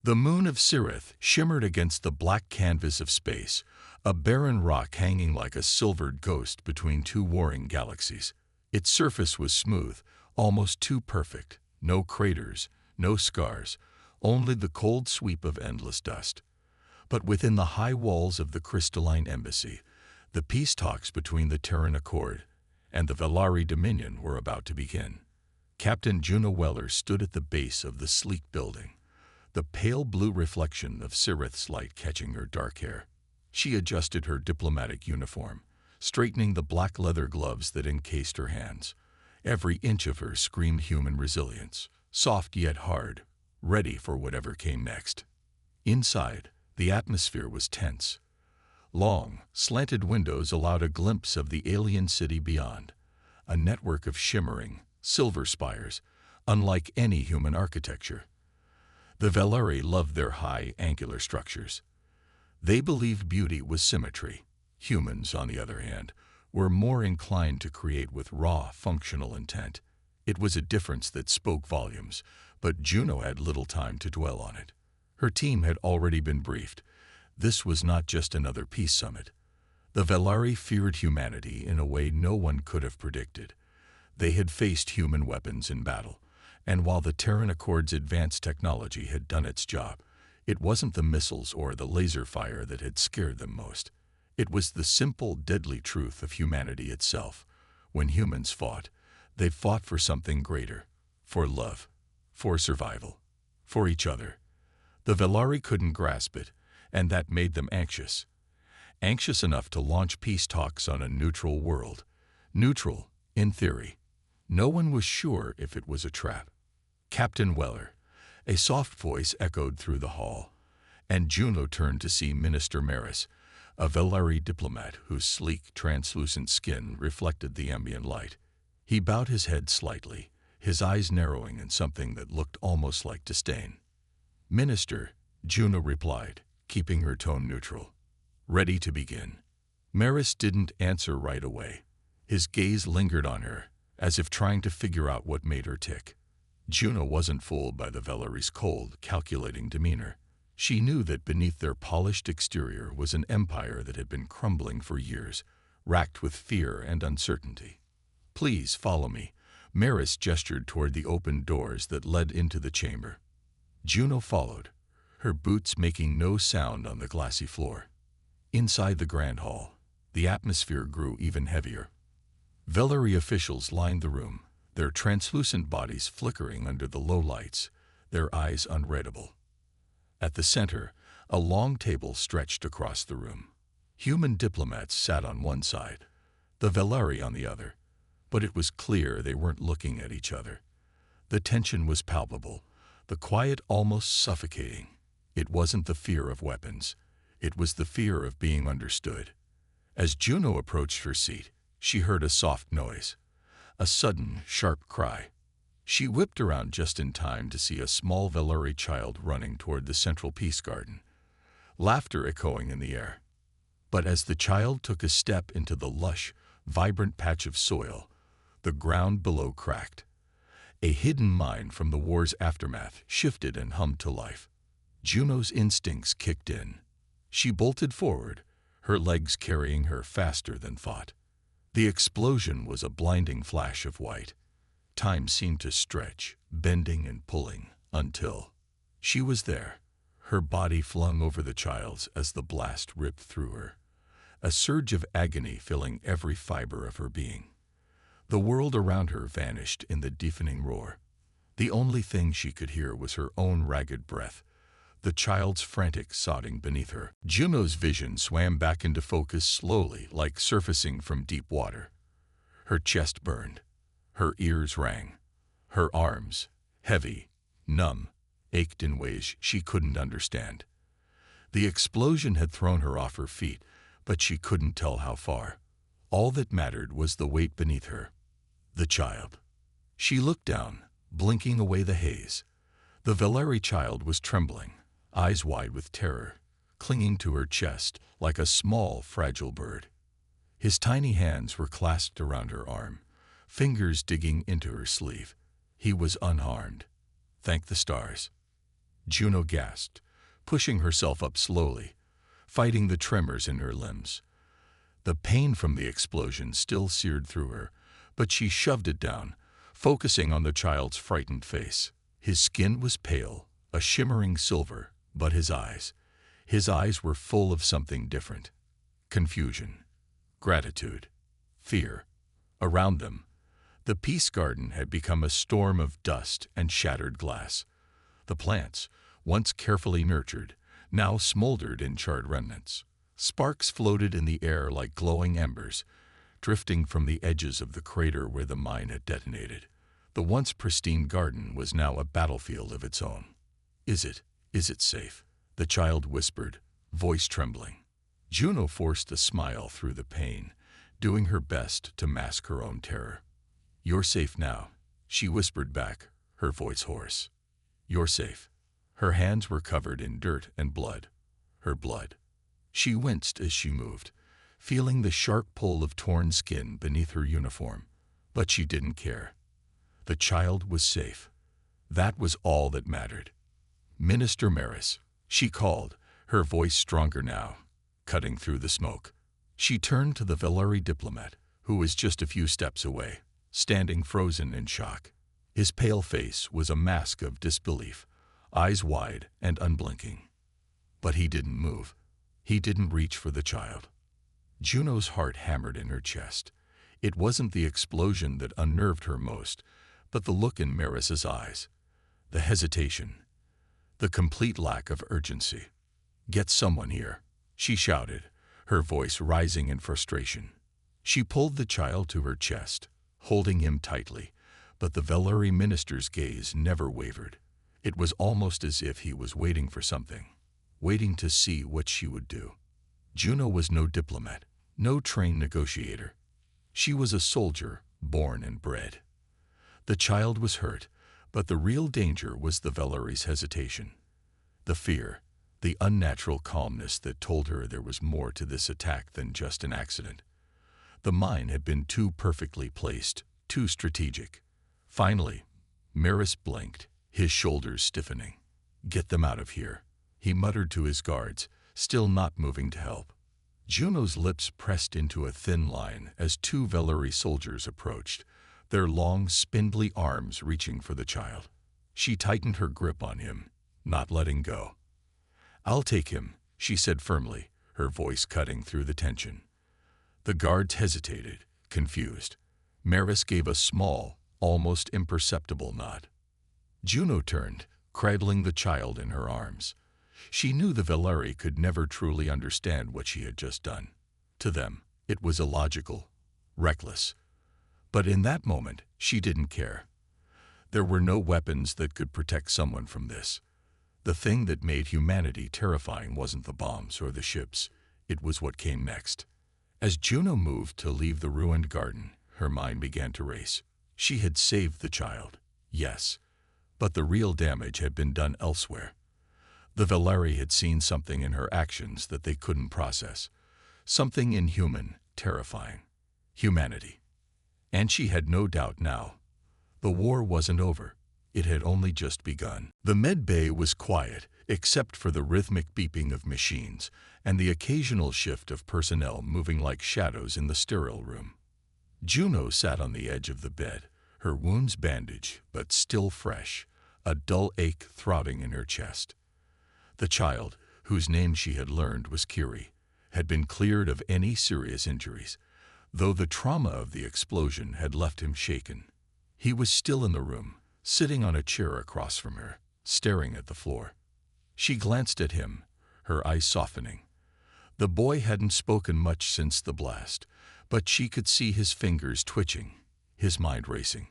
The moon of Sirith shimmered against the black canvas of space, a barren rock hanging like a silvered ghost between two warring galaxies. Its surface was smooth, almost too perfect. No craters, no scars, only the cold sweep of endless dust. But within the high walls of the crystalline embassy, the peace talks between the Terran Accord and the Velari Dominion were about to begin. Captain Juno Weller stood at the base of the sleek building, the pale blue reflection of Sirith's light catching her dark hair. She adjusted her diplomatic uniform, straightening the black leather gloves that encased her hands. Every inch of her screamed human resilience, soft yet hard, ready for whatever came next. Inside, the atmosphere was tense. Long, slanted windows allowed a glimpse of the alien city beyond, a network of shimmering, silver spires, unlike any human architecture. The Velari loved their high, angular structures. They believed beauty was symmetry. Humans, on the other hand, were more inclined to create with raw, functional intent. It was a difference that spoke volumes, but Juno had little time to dwell on it. Her team had already been briefed. This was not just another peace summit. The Velari feared humanity in a way no one could have predicted. They had faced human weapons in battle, and while the Terran Accord's advanced technology had done its job, it wasn't the missiles or the laser fire that had scared them most. It was the simple, deadly truth of humanity itself. When humans fought, they fought for something greater, for love, for survival, for each other. The Velari couldn't grasp it, and that made them anxious. Anxious enough to launch peace talks on a neutral world. Neutral, in theory. No one was sure if it was a trap. Captain Weller, a soft voice echoed through the hall, and Juno turned to see Minister Maris, a Velari diplomat whose sleek, translucent skin reflected the ambient light. He bowed his head slightly, his eyes narrowing in something that looked almost like disdain. "Minister," Juno replied, keeping her tone neutral. "Ready to begin." Maris didn't answer right away. His gaze lingered on her, as if trying to figure out what made her tick. Juno wasn't fooled by the Velari's cold, calculating demeanor. She knew that beneath their polished exterior was an empire that had been crumbling for years, racked with fear and uncertainty. "Please follow me." Maris gestured toward the open doors that led into the chamber. Juno followed, her boots making no sound on the glassy floor. Inside the grand hall, the atmosphere grew even heavier. Velari officials lined the room, their translucent bodies flickering under the low lights, their eyes unreadable. At the center, a long table stretched across the room. Human diplomats sat on one side, the Velari on the other, but it was clear they weren't looking at each other. The tension was palpable, the quiet almost suffocating. It wasn't the fear of weapons. It was the fear of being understood. As Juno approached her seat, she heard a soft noise, a sudden, sharp cry. She whipped around just in time to see a small Velari child running toward the central peace garden, laughter echoing in the air. But as the child took a step into the lush, vibrant patch of soil, the ground below cracked. A hidden mine from the war's aftermath shifted and hummed to life. Juno's instincts kicked in. She bolted forward, her legs carrying her faster than thought. The explosion was a blinding flash of white. Time seemed to stretch, bending and pulling, until she was there, her body flung over the child's as the blast ripped through her, a surge of agony filling every fiber of her being. The world around her vanished in the deafening roar. The only thing she could hear was her own ragged breath, the child's frantic sobbing beneath her. Juno's vision swam back into focus slowly, like surfacing from deep water. Her chest burned. Her ears rang. Her arms, heavy, numb, ached in ways she couldn't understand. The explosion had thrown her off her feet, but she couldn't tell how far. All that mattered was the weight beneath her. The child. She looked down, blinking away the haze. The Velari child was trembling, eyes wide with terror, clinging to her chest like a small, fragile bird. His tiny hands were clasped around her arm, fingers digging into her sleeve. He was unharmed. Thank the stars. Juno gasped, pushing herself up slowly, fighting the tremors in her limbs. The pain from the explosion still seared through her, but she shoved it down, focusing on the child's frightened face. His skin was pale, a shimmering silver, but his eyes were full of something different. Confusion, gratitude, fear. Around them, the Peace Garden had become a storm of dust and shattered glass. The plants, once carefully nurtured, now smoldered in charred remnants. Sparks floated in the air like glowing embers, drifting from the edges of the crater where the mine had detonated. The once pristine garden was now a battlefield of its own. Is it safe? The child whispered, voice trembling. Juno forced a smile through the pain, doing her best to mask her own terror. You're safe now, she whispered back, her voice hoarse. You're safe. Her hands were covered in dirt and blood. Her blood. She winced as she moved, feeling the sharp pull of torn skin beneath her uniform. But she didn't care. The child was safe. That was all that mattered. Minister Maris, she called, her voice stronger now, cutting through the smoke. She turned to the Velari diplomat, who was just a few steps away, standing frozen in shock. His pale face was a mask of disbelief, eyes wide and unblinking. But he didn't move. He didn't reach for the child. Juno's heart hammered in her chest. It wasn't the explosion that unnerved her most, but the look in Maris's eyes, the hesitation, the complete lack of urgency. Get someone here, she shouted, her voice rising in frustration. She pulled the child to her chest, holding him tightly, but the Velari minister's gaze never wavered. It was almost as if he was waiting for something, waiting to see what she would do. Juno was no diplomat, no trained negotiator. She was a soldier, born and bred. The child was hurt, but the real danger was the Velari's hesitation. The fear, the unnatural calmness that told her there was more to this attack than just an accident. The mine had been too perfectly placed, too strategic. Finally, Maris blinked, his shoulders stiffening. Get them out of here, he muttered to his guards, still not moving to help. Juno's lips pressed into a thin line as two Velari soldiers approached, their long, spindly arms reaching for the child. She tightened her grip on him, not letting go. I'll take him, she said firmly, her voice cutting through the tension. The guards hesitated, confused. Maris gave a small, almost imperceptible nod. Juno turned, cradling the child in her arms. She knew the Velari could never truly understand what she had just done. To them, it was illogical, reckless. But in that moment, she didn't care. There were no weapons that could protect someone from this. The thing that made humanity terrifying wasn't the bombs or the ships. It was what came next. As Juno moved to leave the ruined garden, her mind began to race. She had saved the child, yes, but the real damage had been done elsewhere. The Velari had seen something in her actions that they couldn't process, something inhuman, terrifying. Humanity. And she had no doubt now. The war wasn't over. It had only just begun. The med bay was quiet, except for the rhythmic beeping of machines and the occasional shift of personnel moving like shadows in the sterile room. Juno sat on the edge of the bed, her wounds bandaged but still fresh, a dull ache throbbing in her chest. The child, whose name she had learned was Kiri, had been cleared of any serious injuries, though the trauma of the explosion had left him shaken. He was still in the room, sitting on a chair across from her, staring at the floor. She glanced at him, her eyes softening. The boy hadn't spoken much since the blast, but she could see his fingers twitching, his mind racing.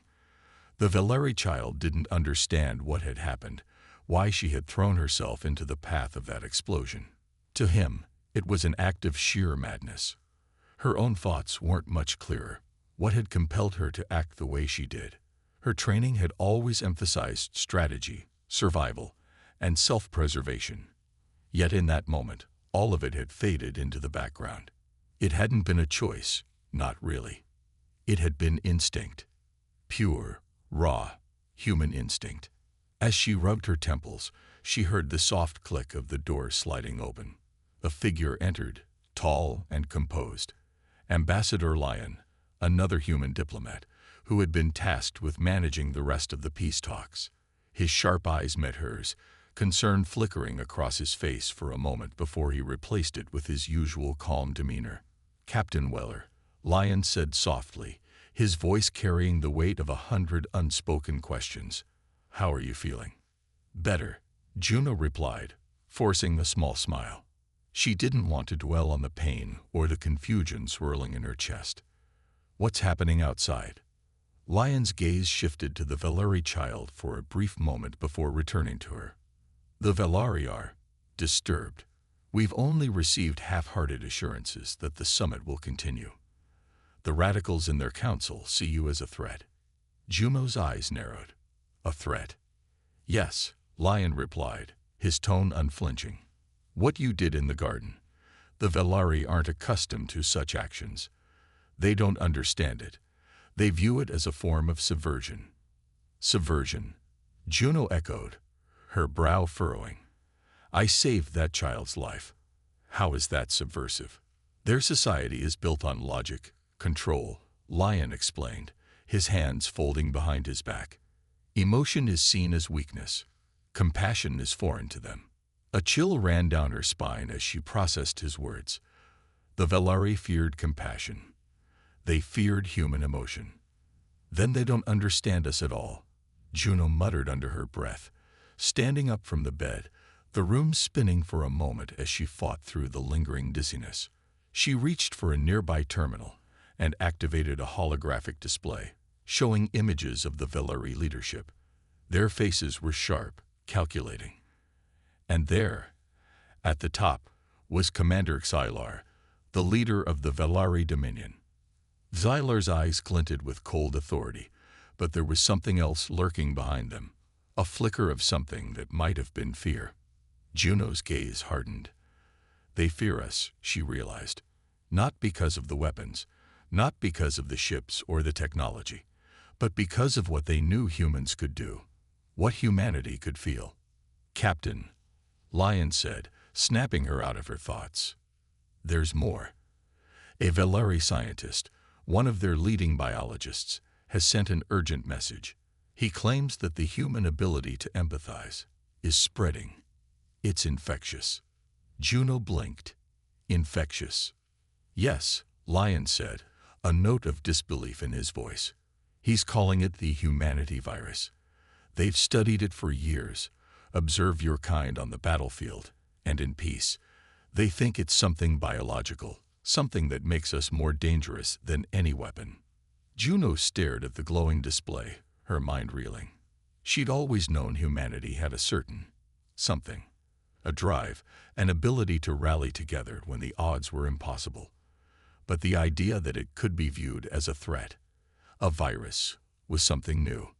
The Velari child didn't understand what had happened, why she had thrown herself into the path of that explosion. To him, it was an act of sheer madness. Her own thoughts weren't much clearer. What had compelled her to act the way she did? Her training had always emphasized strategy, survival, and self-preservation. Yet in that moment, all of it had faded into the background. It hadn't been a choice, not really. It had been instinct. Pure, raw, human instinct. As she rubbed her temples, she heard the soft click of the door sliding open. A figure entered, tall and composed. Ambassador Lyon, another human diplomat, who had been tasked with managing the rest of the peace talks. His sharp eyes met hers, concern flickering across his face for a moment before he replaced it with his usual calm demeanor. "Captain Weller," Lyon said softly, his voice carrying the weight of 100 unspoken questions. "How are you feeling?" "Better," Juno replied, forcing a small smile. She didn't want to dwell on the pain or the confusion swirling in her chest. "What's happening outside?" Lyon's gaze shifted to the Velari child for a brief moment before returning to her. "The Velari are disturbed. We've only received half-hearted assurances that the summit will continue. The radicals in their council see you as a threat." Juno's eyes narrowed. "A threat?" "Yes," Lyon replied, his tone unflinching. "What you did in the garden. The Velari aren't accustomed to such actions. They don't understand it. They view it as a form of subversion." "Subversion?" Juno echoed, her brow furrowing. "I saved that child's life. How is that subversive?" "Their society is built on logic, control," Lyon explained, his hands folding behind his back. "Emotion is seen as weakness. Compassion is foreign to them." A chill ran down her spine as she processed his words. The Velari feared compassion. They feared human emotion. "Then they don't understand us at all," Juno muttered under her breath, standing up from the bed, the room spinning for a moment as she fought through the lingering dizziness. She reached for a nearby terminal and activated a holographic display, showing images of the Velari leadership. Their faces were sharp, calculating. And there, at the top, was Commander Xylar, the leader of the Velari Dominion. Xylar's eyes glinted with cold authority, but there was something else lurking behind them, a flicker of something that might have been fear. Juno's gaze hardened. "They fear us," she realized, "not because of the weapons, not because of the ships or the technology, but because of what they knew humans could do, what humanity could feel." "Captain," Lyon said, snapping her out of her thoughts. "There's more. A Velari scientist, one of their leading biologists, has sent an urgent message. He claims that the human ability to empathize is spreading. It's infectious." Juno blinked. "Infectious?" "Yes," Lyon said, a note of disbelief in his voice. "He's calling it the humanity virus. They've studied it for years, observed your kind on the battlefield, and in peace. They think it's something biological, something that makes us more dangerous than any weapon." Juno stared at the glowing display, her mind reeling. She'd always known humanity had a certain something, a drive, an ability to rally together when the odds were impossible. But the idea that it could be viewed as a threat, a virus, was something new.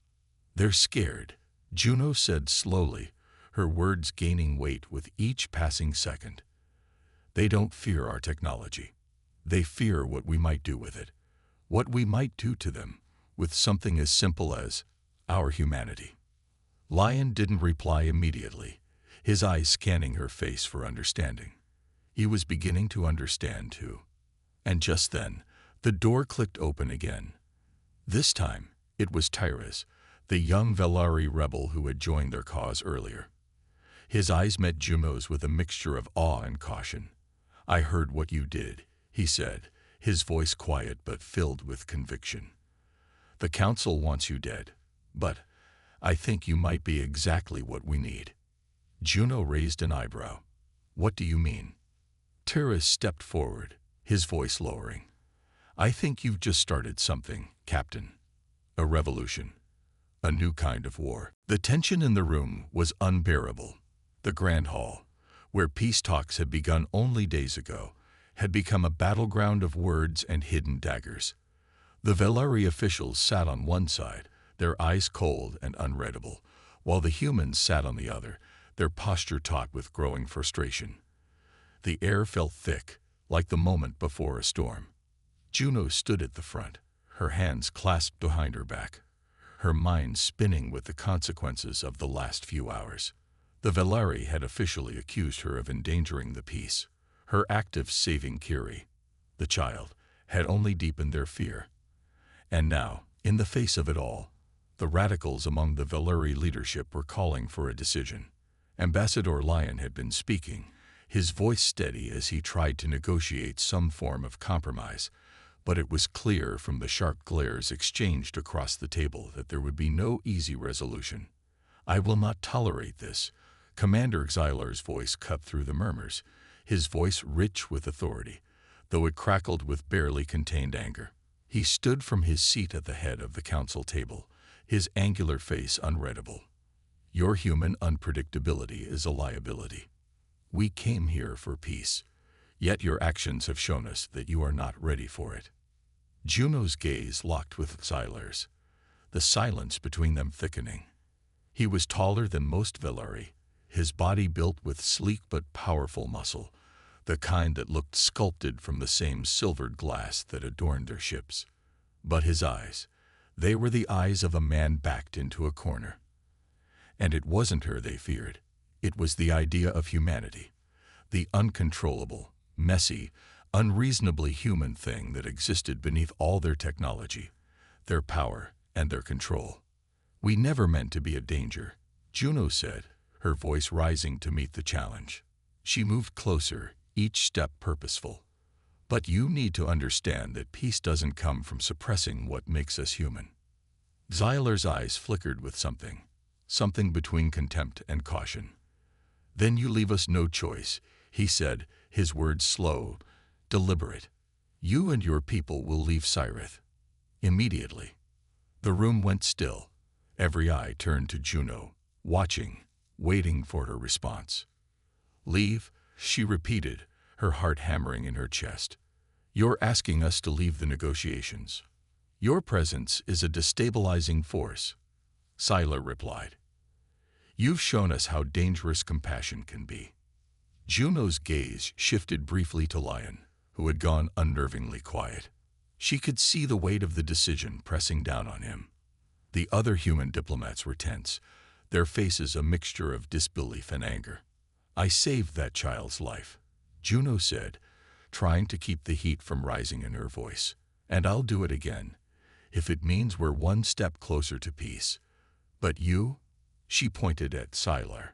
"They're scared," Juno said slowly, her words gaining weight with each passing second. "They don't fear our technology. They fear what we might do with it, what we might do to them, with something as simple as our humanity." Lyon didn't reply immediately, his eyes scanning her face for understanding. He was beginning to understand, too. And just then, the door clicked open again. This time, it was Tyrus, the young Velari rebel who had joined their cause earlier. His eyes met Juno's with a mixture of awe and caution. "I heard what you did," he said, his voice quiet but filled with conviction. "The Council wants you dead, but I think you might be exactly what we need." Juno raised an eyebrow. "What do you mean?" Tyrus stepped forward, his voice lowering. "I think you've just started something, Captain. A revolution. A new kind of war." The tension in the room was unbearable. The Grand Hall, where peace talks had begun only days ago, had become a battleground of words and hidden daggers. The Velari officials sat on one side, their eyes cold and unreadable, while the humans sat on the other, their posture taut with growing frustration. The air felt thick, like the moment before a storm. Juno stood at the front, her hands clasped behind her back, her mind spinning with the consequences of the last few hours. The Velari had officially accused her of endangering the peace. Her act of saving Kiri, the child, had only deepened their fear. And now, in the face of it all, the radicals among the Velari leadership were calling for a decision. Ambassador Lion had been speaking, his voice steady as he tried to negotiate some form of compromise, but it was clear from the sharp glares exchanged across the table that there would be no easy resolution. "I will not tolerate this." Commander Xylar's voice cut through the murmurs, his voice rich with authority, though it crackled with barely contained anger. He stood from his seat at the head of the council table, his angular face unreadable. "Your human unpredictability is a liability. We came here for peace, yet your actions have shown us that you are not ready for it." Juno's gaze locked with Xylar's, the silence between them thickening. He was taller than most Velari, his body built with sleek but powerful muscle, the kind that looked sculpted from the same silvered glass that adorned their ships. But his eyes, they were the eyes of a man backed into a corner. And it wasn't her they feared. It was the idea of humanity, the uncontrollable, messy, unreasonably human thing that existed beneath all their technology, their power, and their control. "We never meant to be a danger," Juno said, her voice rising to meet the challenge. She moved closer, each step purposeful. "But you need to understand that peace doesn't come from suppressing what makes us human." Xylar's eyes flickered with something between contempt and caution. "Then you leave us no choice," he said, his words slow, deliberate. "You and your people will leave Cyrith. Immediately." The room went still. Every eye turned to Juno, watching, waiting for her response. "Leave?" she repeated, her heart hammering in her chest. "You're asking us to leave the negotiations. Your presence is a destabilizing force," Xylar replied. "You've shown us how dangerous compassion can be." Juno's gaze shifted briefly to Lion, who had gone unnervingly quiet. She could see the weight of the decision pressing down on him. The other human diplomats were tense, their faces a mixture of disbelief and anger. "I saved that child's life," Juno said, trying to keep the heat from rising in her voice. "And I'll do it again, if it means we're one step closer to peace. But you?" She pointed at Xylar.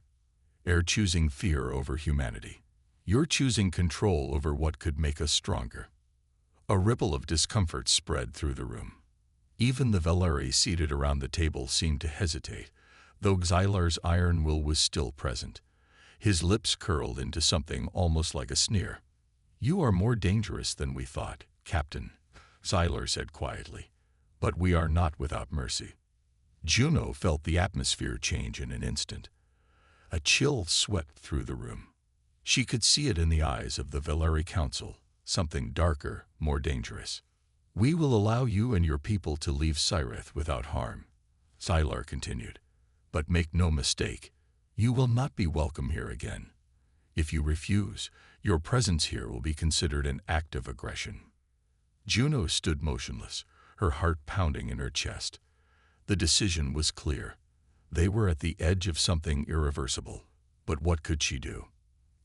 "You're choosing fear over humanity. You're choosing control over what could make us stronger." A ripple of discomfort spread through the room. Even the Velari seated around the table seemed to hesitate, though Xylar's iron will was still present. His lips curled into something almost like a sneer. "You are more dangerous than we thought, Captain," Xylar said quietly. "But we are not without mercy." Juno felt the atmosphere change in an instant. A chill swept through the room. She could see it in the eyes of the Velari Council, something darker, more dangerous. "We will allow you and your people to leave Cyrith without harm," Xylar continued. "But make no mistake, you will not be welcome here again. If you refuse, your presence here will be considered an act of aggression." Juno stood motionless, her heart pounding in her chest. The decision was clear. They were at the edge of something irreversible. But what could she do?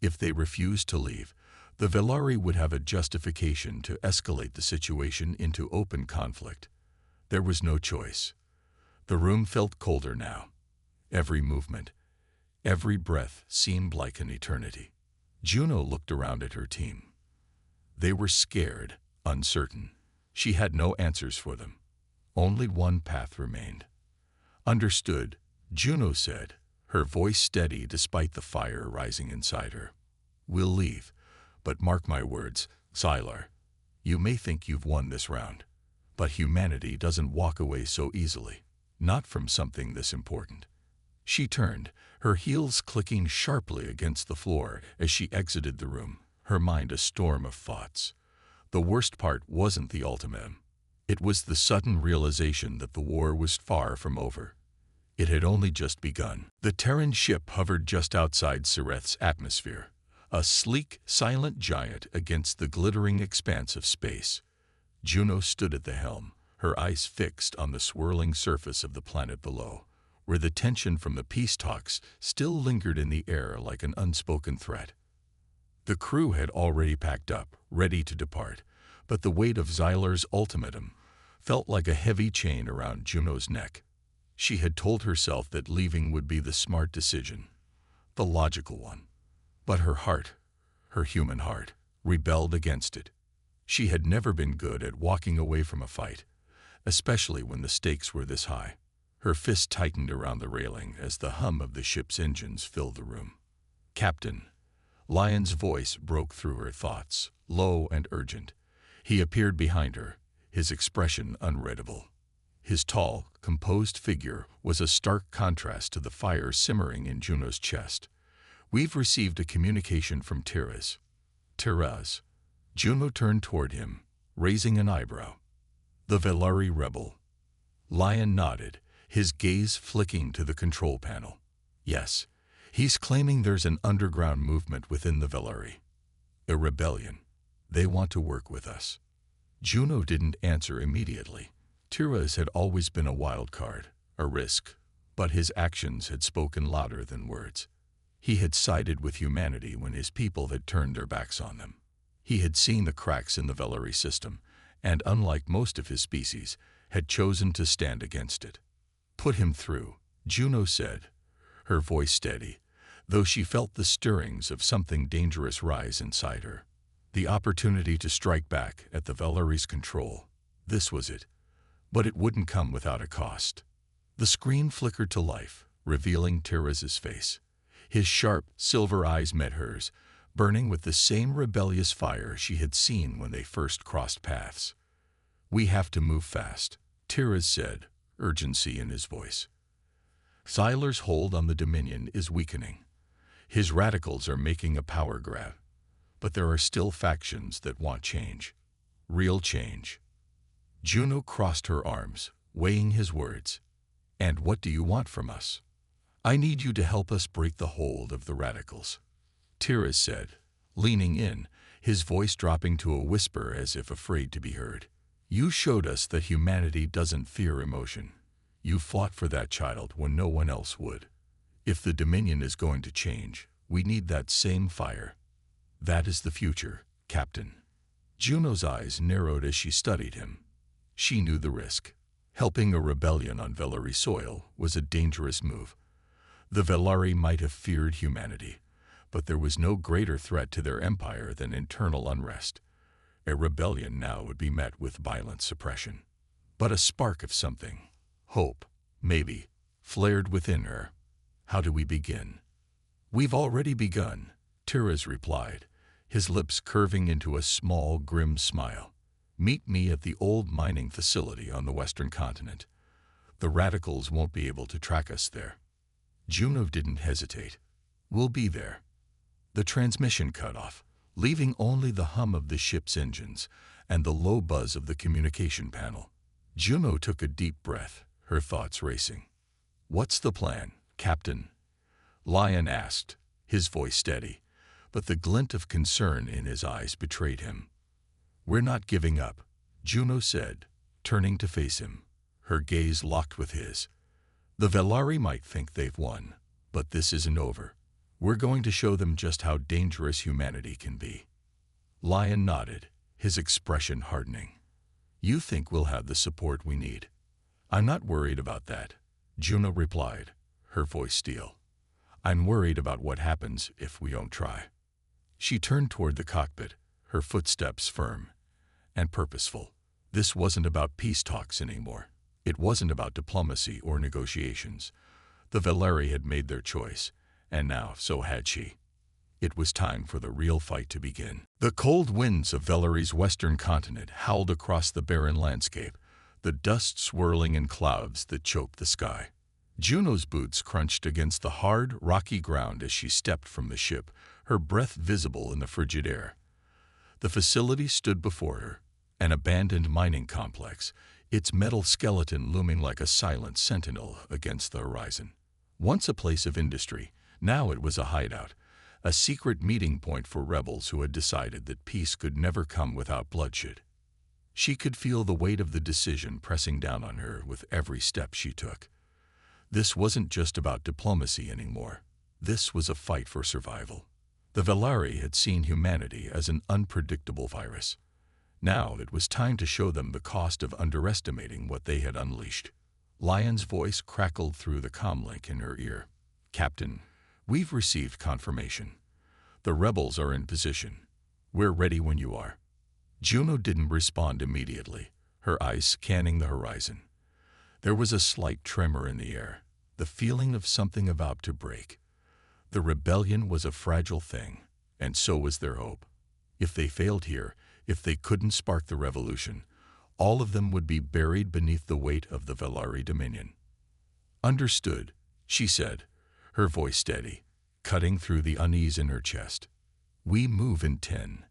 If they refused to leave, the Velari would have a justification to escalate the situation into open conflict. There was no choice. The room felt colder now. Every movement, every breath seemed like an eternity. Juno looked around at her team. They were scared, uncertain. She had no answers for them. Only one path remained. "Understood," Juno said, her voice steady despite the fire rising inside her. "We'll leave, but mark my words, Xylar. You may think you've won this round, but humanity doesn't walk away so easily, not from something this important." She turned, her heels clicking sharply against the floor as she exited the room, her mind a storm of thoughts. The worst part wasn't the ultimatum. It was the sudden realization that the war was far from over. It had only just begun. The Terran ship hovered just outside Cyrith's atmosphere, a sleek, silent giant against the glittering expanse of space. Juno stood at the helm, her eyes fixed on the swirling surface of the planet below, where the tension from the peace talks still lingered in the air like an unspoken threat. The crew had already packed up, ready to depart, but the weight of Xylar's ultimatum felt like a heavy chain around Juno's neck. She had told herself that leaving would be the smart decision, the logical one. But her heart, her human heart, rebelled against it. She had never been good at walking away from a fight, especially when the stakes were this high. Her fist tightened around the railing as the hum of the ship's engines filled the room. "Captain." Lion's voice broke through her thoughts, low and urgent. He appeared behind her, his expression unreadable. His tall, composed figure was a stark contrast to the fire simmering in Juno's chest. "We've received a communication from Tiraz." "Tiraz?" Juno turned toward him, raising an eyebrow. "The Velari rebel." Lion nodded, his gaze flicking to the control panel. "Yes. He's claiming there's an underground movement within the Velari. A rebellion. They want to work with us." Juno didn't answer immediately. Tiraz had always been a wild card, a risk, but his actions had spoken louder than words. He had sided with humanity when his people had turned their backs on them. He had seen the cracks in the Velari system, and unlike most of his species, had chosen to stand against it. "Put him through," Juno said, her voice steady, though she felt the stirrings of something dangerous rise inside her. The opportunity to strike back at the Velari's control. This was it. But it wouldn't come without a cost. The screen flickered to life, revealing Tiraz's face. His sharp, silver eyes met hers, burning with the same rebellious fire she had seen when they first crossed paths. "We have to move fast," Tiraz said, urgency in his voice. "Xylar's hold on the Dominion is weakening. His radicals are making a power grab. But there are still factions that want change. Real change." Juno crossed her arms, weighing his words. "And what do you want from us?" "I need you to help us break the hold of the radicals," Tiraz said, leaning in, his voice dropping to a whisper as if afraid to be heard. "You showed us that humanity doesn't fear emotion. You fought for that child when no one else would. If the Dominion is going to change, we need that same fire. That is the future, Captain." Juno's eyes narrowed as she studied him. She knew the risk. Helping a rebellion on Velari soil was a dangerous move. The Velari might have feared humanity, but there was no greater threat to their empire than internal unrest. A rebellion now would be met with violent suppression. But a spark of something, hope, maybe, flared within her. "How do we begin?" "We've already begun," Tiraz replied, his lips curving into a small, grim smile. "Meet me at the old mining facility on the western continent. The radicals won't be able to track us there." Juno didn't hesitate. "We'll be there." The transmission cut off, leaving only the hum of the ship's engines and the low buzz of the communication panel. Juno took a deep breath, her thoughts racing. "What's the plan, Captain?" Lion asked, his voice steady, but the glint of concern in his eyes betrayed him. "We're not giving up," Juno said, turning to face him, her gaze locked with his. "The Velari might think they've won, but this isn't over. We're going to show them just how dangerous humanity can be." Lion nodded, his expression hardening. "You think we'll have the support we need?" "I'm not worried about that," Juno replied, her voice steel. "I'm worried about what happens if we don't try." She turned toward the cockpit, her footsteps firm and purposeful. This wasn't about peace talks anymore. It wasn't about diplomacy or negotiations. The Velari had made their choice, and now so had she. It was time for the real fight to begin. The cold winds of Velari's western continent howled across the barren landscape, the dust swirling in clouds that choked the sky. Juno's boots crunched against the hard, rocky ground as she stepped from the ship, her breath visible in the frigid air. The facility stood before her, an abandoned mining complex, its metal skeleton looming like a silent sentinel against the horizon. Once a place of industry, now it was a hideout, a secret meeting point for rebels who had decided that peace could never come without bloodshed. She could feel the weight of the decision pressing down on her with every step she took. This wasn't just about diplomacy anymore. This was a fight for survival. The Velari had seen humanity as an unpredictable virus. Now it was time to show them the cost of underestimating what they had unleashed. Lion's voice crackled through the comlink in her ear. "Captain, we've received confirmation. The rebels are in position. We're ready when you are." Juno didn't respond immediately, her eyes scanning the horizon. There was a slight tremor in the air, the feeling of something about to break. The rebellion was a fragile thing, and so was their hope. If they failed here, if they couldn't spark the revolution, all of them would be buried beneath the weight of the Velari dominion. "Understood," she said, her voice steady, cutting through the unease in her chest. "We move in 10.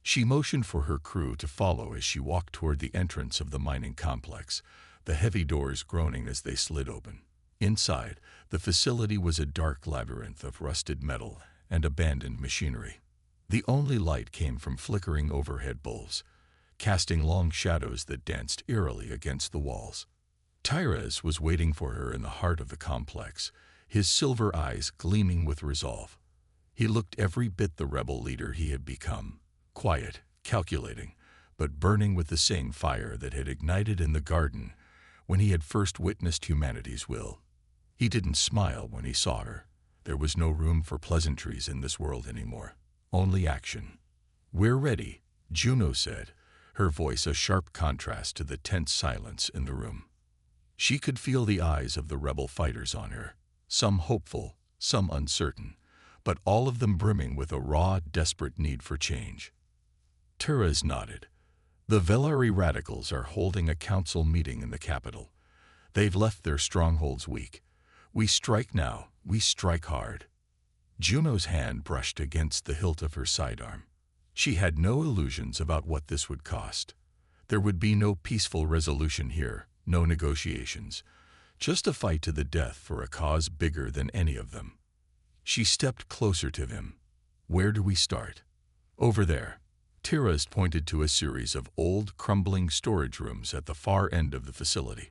She motioned for her crew to follow as she walked toward the entrance of the mining complex, the heavy doors groaning as they slid open. Inside, the facility was a dark labyrinth of rusted metal and abandoned machinery. The only light came from flickering overhead bulbs, casting long shadows that danced eerily against the walls. Tyrez was waiting for her in the heart of the complex, his silver eyes gleaming with resolve. He looked every bit the rebel leader he had become, quiet, calculating, but burning with the same fire that had ignited in the garden when he had first witnessed humanity's will. He didn't smile when he saw her. There was no room for pleasantries in this world anymore, only action. "We're ready," Juno said, her voice a sharp contrast to the tense silence in the room. She could feel the eyes of the rebel fighters on her, some hopeful, some uncertain, but all of them brimming with a raw, desperate need for change. Tyrez nodded. "The Velari radicals are holding a council meeting in the capital. They've left their strongholds weak. We strike now, we strike hard." Juno's hand brushed against the hilt of her sidearm. She had no illusions about what this would cost. There would be no peaceful resolution here, no negotiations, just a fight to the death for a cause bigger than any of them. She stepped closer to him. "Where do we start?" "Over there." Tyrez pointed to a series of old, crumbling storage rooms at the far end of the facility.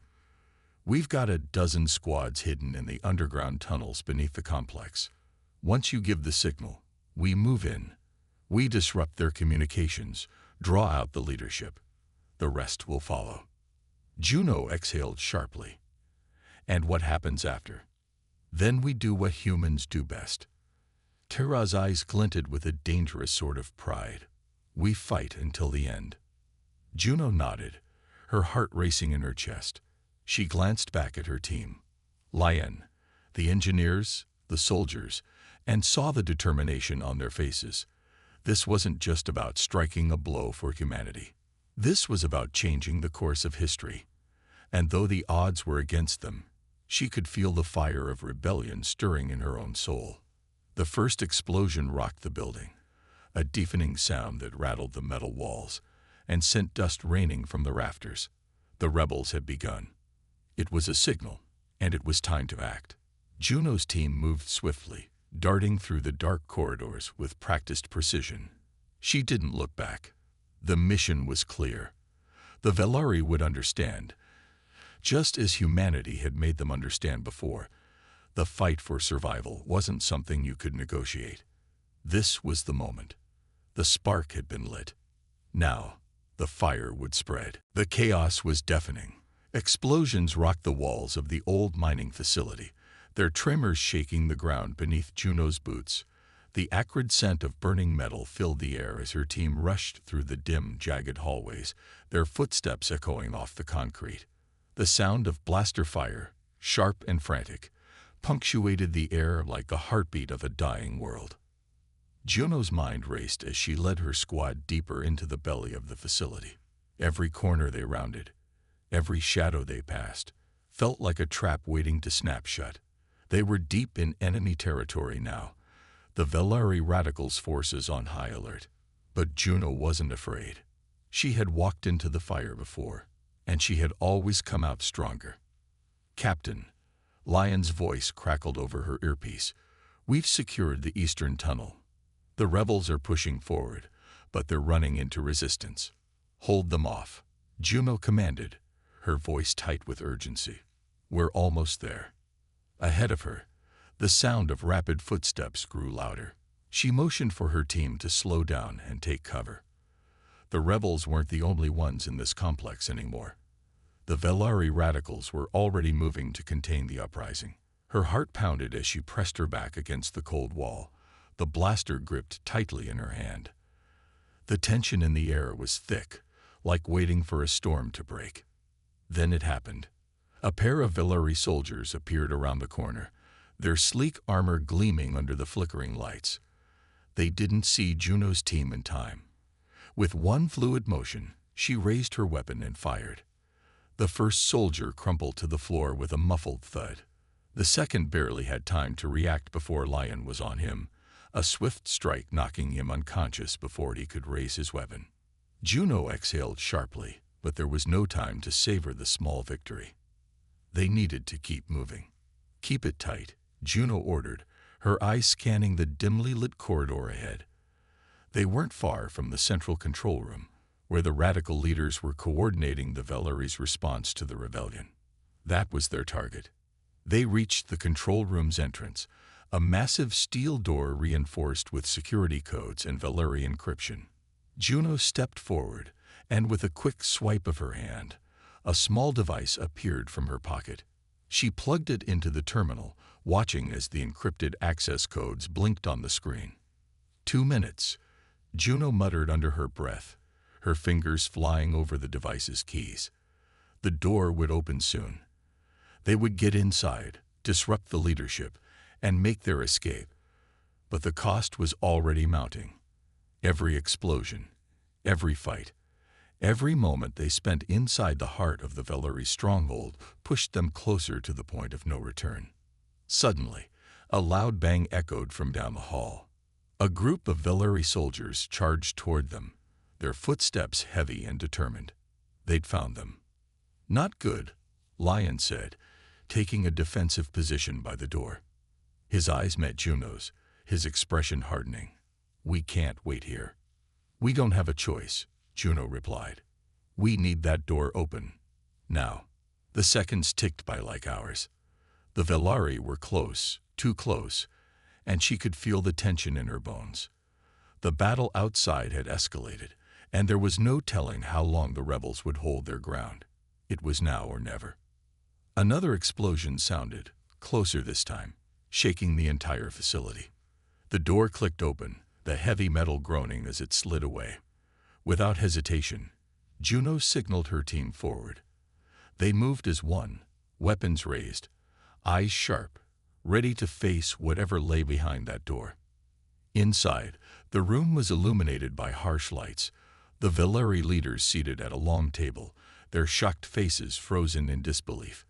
"We've got a dozen squads hidden in the underground tunnels beneath the complex. Once you give the signal, we move in. We disrupt their communications, draw out the leadership. The rest will follow." Juno exhaled sharply. "And what happens after?" "Then we do what humans do best." Terra's eyes glinted with a dangerous sort of pride. "We fight until the end." Juno nodded, her heart racing in her chest. She glanced back at her team. Lion, the engineers, the soldiers, and saw the determination on their faces. This wasn't just about striking a blow for humanity. This was about changing the course of history. And though the odds were against them, she could feel the fire of rebellion stirring in her own soul. The first explosion rocked the building, a deafening sound that rattled the metal walls and sent dust raining from the rafters. The rebels had begun. It was a signal, and it was time to act. Juno's team moved swiftly, darting through the dark corridors with practiced precision. She didn't look back. The mission was clear. The Velari would understand, just as humanity had made them understand before. The fight for survival wasn't something you could negotiate. This was the moment. The spark had been lit. Now, the fire would spread. The chaos was deafening. Explosions rocked the walls of the old mining facility, their tremors shaking the ground beneath Juno's boots. The acrid scent of burning metal filled the air as her team rushed through the dim, jagged hallways, their footsteps echoing off the concrete. The sound of blaster fire, sharp and frantic, punctuated the air like the heartbeat of a dying world. Juno's mind raced as she led her squad deeper into the belly of the facility. Every corner they rounded, every shadow they passed, felt like a trap waiting to snap shut. They were deep in enemy territory now, the Velari radicals' forces on high alert. But Juno wasn't afraid. She had walked into the fire before, and she had always come out stronger. "Captain," Lion's voice crackled over her earpiece, "we've secured the eastern tunnel. The rebels are pushing forward, but they're running into resistance. Hold them off." Juno commanded, her voice tight with urgency. "We're almost there." Ahead of her, the sound of rapid footsteps grew louder. She motioned for her team to slow down and take cover. The rebels weren't the only ones in this complex anymore. The Velari radicals were already moving to contain the uprising. Her heart pounded as she pressed her back against the cold wall, the blaster gripped tightly in her hand. The tension in the air was thick, like waiting for a storm to break. Then it happened. A pair of Velari soldiers appeared around the corner, their sleek armor gleaming under the flickering lights. They didn't see Juno's team in time. With one fluid motion, she raised her weapon and fired. The first soldier crumpled to the floor with a muffled thud. The second barely had time to react before Lion was on him, a swift strike knocking him unconscious before he could raise his weapon. Juno exhaled sharply, but there was no time to savor the small victory. They needed to keep moving. "Keep it tight," Juno ordered, her eyes scanning the dimly lit corridor ahead. They weren't far from the central control room, where the radical leaders were coordinating the Velari's response to the rebellion. That was their target. They reached the control room's entrance, a massive steel door reinforced with security codes and Velari encryption. Juno stepped forward, and with a quick swipe of her hand, a small device appeared from her pocket. She plugged it into the terminal, watching as the encrypted access codes blinked on the screen. 2 minutes, Juno muttered under her breath, her fingers flying over the device's keys. The door would open soon. They would get inside, disrupt the leadership, and make their escape. But the cost was already mounting. Every explosion, every fight, every moment they spent inside the heart of the Velari stronghold pushed them closer to the point of no return. Suddenly, a loud bang echoed from down the hall. A group of Velari soldiers charged toward them, their footsteps heavy and determined. They'd found them. "Not good," Lion said, taking a defensive position by the door. His eyes met Juno's, his expression hardening. "We can't wait here." "We don't have a choice," Juno replied. "We need that door open. Now." The seconds ticked by like hours. The Velari were close, too close, and she could feel the tension in her bones. The battle outside had escalated, and there was no telling how long the rebels would hold their ground. It was now or never. Another explosion sounded, closer this time, shaking the entire facility. The door clicked open, the heavy metal groaning as it slid away. Without hesitation, Juno signaled her team forward. They moved as one, weapons raised, eyes sharp, ready to face whatever lay behind that door. Inside, the room was illuminated by harsh lights, the Velari leaders seated at a long table, their shocked faces frozen in disbelief.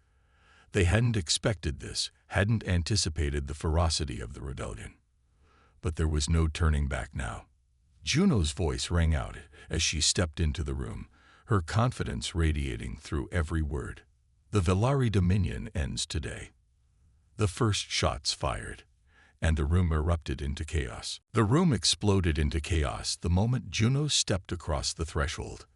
They hadn't expected this, hadn't anticipated the ferocity of the rebellion. But there was no turning back now. Juno's voice rang out as she stepped into the room, her confidence radiating through every word. "The Velari Dominion ends today." The first shots fired, and the room erupted into chaos. The room exploded into chaos the moment Juno stepped across the threshold.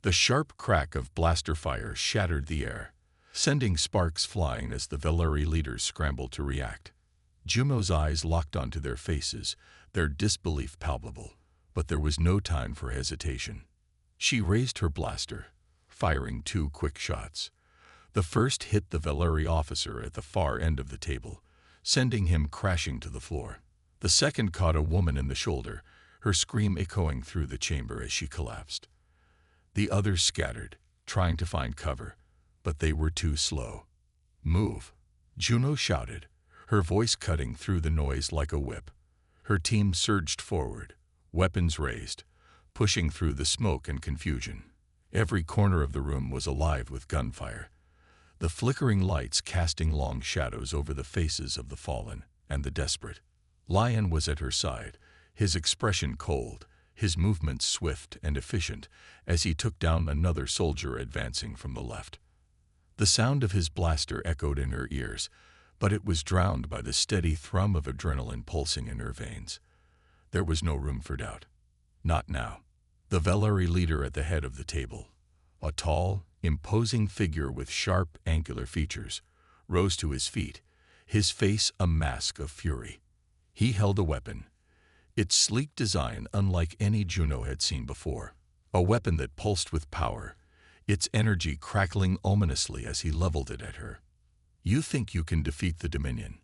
The sharp crack of blaster fire shattered the air, sending sparks flying as the Velari leaders scrambled to react. Juno's eyes locked onto their faces, their disbelief palpable, but there was no time for hesitation. She raised her blaster, firing 2 quick shots. The first hit the Velari officer at the far end of the table, sending him crashing to the floor. The second caught a woman in the shoulder, her scream echoing through the chamber as she collapsed. The others scattered, trying to find cover, but they were too slow. "Move," Juno shouted, her voice cutting through the noise like a whip. Her team surged forward, weapons raised, pushing through the smoke and confusion. Every corner of the room was alive with gunfire, the flickering lights casting long shadows over the faces of the fallen and the desperate. Lion was at her side, his expression cold, his movements swift and efficient as he took down another soldier advancing from the left. The sound of his blaster echoed in her ears, but it was drowned by the steady thrum of adrenaline pulsing in her veins. There was no room for doubt. Not now. The Velari leader at the head of the table, a tall, imposing figure with sharp, angular features, rose to his feet, his face a mask of fury. He held a weapon, its sleek design unlike any Juno had seen before. A weapon that pulsed with power, its energy crackling ominously as he leveled it at her. "You think you can defeat the Dominion?"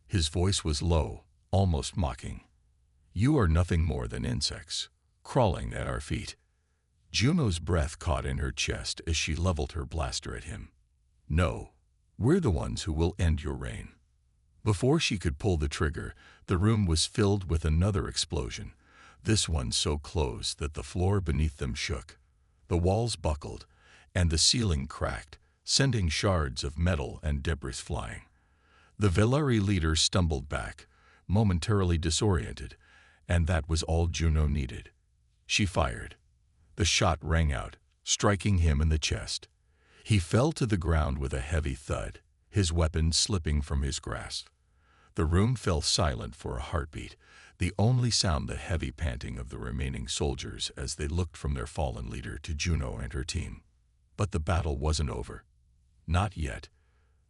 His voice was low, almost mocking. "You are nothing more than insects, crawling at our feet." Juno's breath caught in her chest as she leveled her blaster at him. "No, we're the ones who will end your reign." Before she could pull the trigger, the room was filled with another explosion, this one so close that the floor beneath them shook. The walls buckled, and the ceiling cracked, sending shards of metal and debris flying. The Velari leader stumbled back, momentarily disoriented, and that was all Juno needed. She fired. The shot rang out, striking him in the chest. He fell to the ground with a heavy thud, his weapon slipping from his grasp. The room fell silent for a heartbeat, the only sound the heavy panting of the remaining soldiers as they looked from their fallen leader to Juno and her team. But the battle wasn't over. Not yet.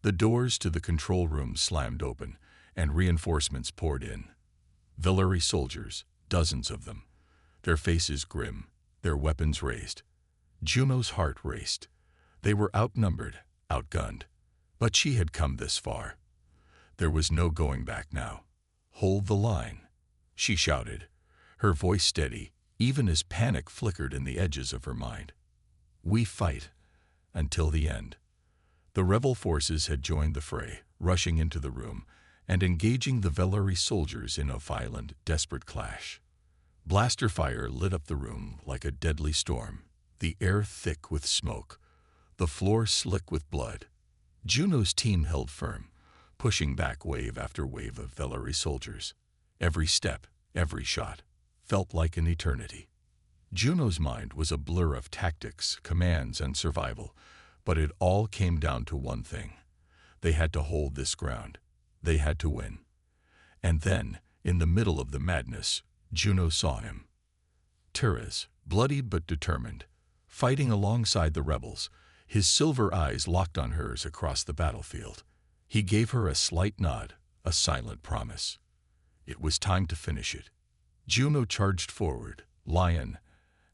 The doors to the control room slammed open, and reinforcements poured in. Velari soldiers, dozens of them, their faces grim, their weapons raised. Juno's heart raced. They were outnumbered, outgunned. But she had come this far. There was no going back now. "Hold the line," she shouted, her voice steady, even as panic flickered in the edges of her mind. "We fight until the end." The rebel forces had joined the fray, rushing into the room and engaging the Velari soldiers in a violent, desperate clash. Blaster fire lit up the room like a deadly storm, the air thick with smoke, the floor slick with blood. Juno's team held firm, pushing back wave after wave of Velari soldiers. Every step, every shot, felt like an eternity. Juno's mind was a blur of tactics, commands, and survival, but it all came down to one thing. They had to hold this ground. They had to win. And then, in the middle of the madness, Juno saw him. Tyrus, bloody but determined, fighting alongside the rebels, his silver eyes locked on hers across the battlefield. He gave her a slight nod, a silent promise. It was time to finish it. Juno charged forward, Lion,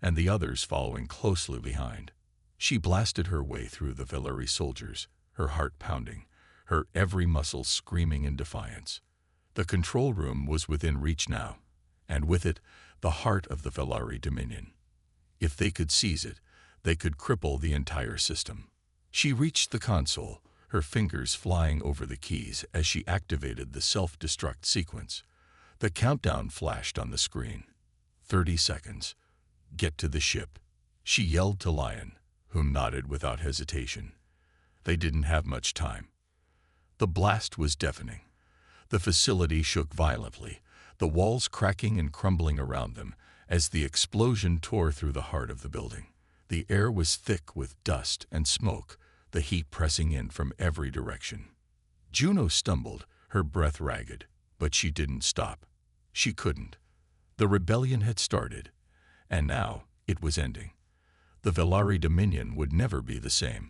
and the others following closely behind. She blasted her way through the Velari soldiers, her heart pounding, her every muscle screaming in defiance. The control room was within reach now, and with it, the heart of the Velari Dominion. If they could seize it, they could cripple the entire system. She reached the console, her fingers flying over the keys as she activated the self-destruct sequence. The countdown flashed on the screen. 30 seconds. "Get to the ship," she yelled to Lion, who nodded without hesitation. They didn't have much time. The blast was deafening. The facility shook violently, the walls cracking and crumbling around them as the explosion tore through the heart of the building. The air was thick with dust and smoke, the heat pressing in from every direction. Juno stumbled, her breath ragged, but she didn't stop. She couldn't. The rebellion had started, and now it was ending. The Velari Dominion would never be the same.